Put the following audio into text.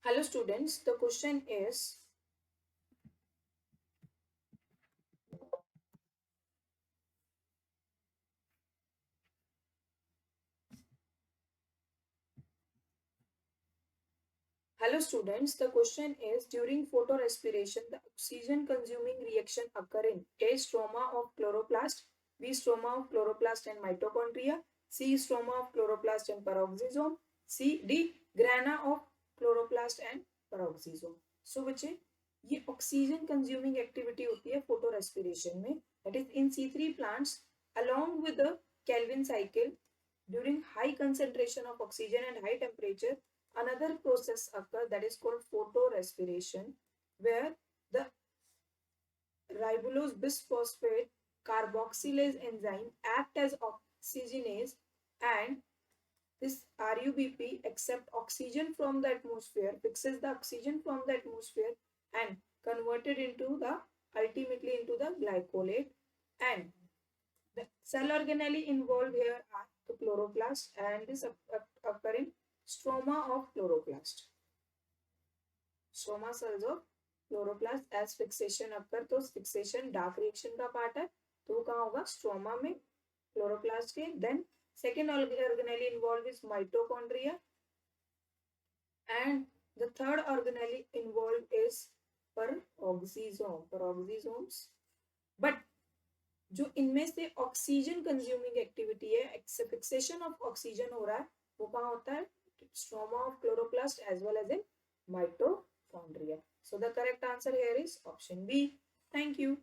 Hello students, the question is Hello students, the question is during photorespiration the oxygen consuming reaction occur in A. Stroma of chloroplast, B. Stroma of chloroplast and mitochondria, C. Stroma of chloroplast and peroxisome, D. Grana of chloroplast and peroxisome. So बच्चे ये oxygen consuming activity होती है फोटोरेस्पिरेशन में that is in C3 plants along with the Kelvin cycle during high concentration of oxygen and high temperature. Another process occurs that is called photorespiration, where the ribulose bisphosphate carboxylase enzyme act as oxygenase, and this RUBP accept oxygen from the atmosphere, fixes the oxygen from the atmosphere and converted into the ultimately into the glycolate. And the cell organelle involved here are the chloroplast, and this occur in stroma of chloroplast. Stroma cells of chloroplast as fixation occur, तो fixation dark reaction का part है, तो वो कहाँ होगा stroma में chloroplast के. Then second organelle involved is mitochondria, and the third organelle involved is peroxisomes. But जो इनमें से ऑक्सीजन कंज्यूमिंग एक्टिविटी है, फिक्सेशन ऑफ ऑक्सीजन हो रहा है, वो कहाँ होता है stroma of chloroplast as well as in mitochondria. So the correct answer here is option B. Thank you.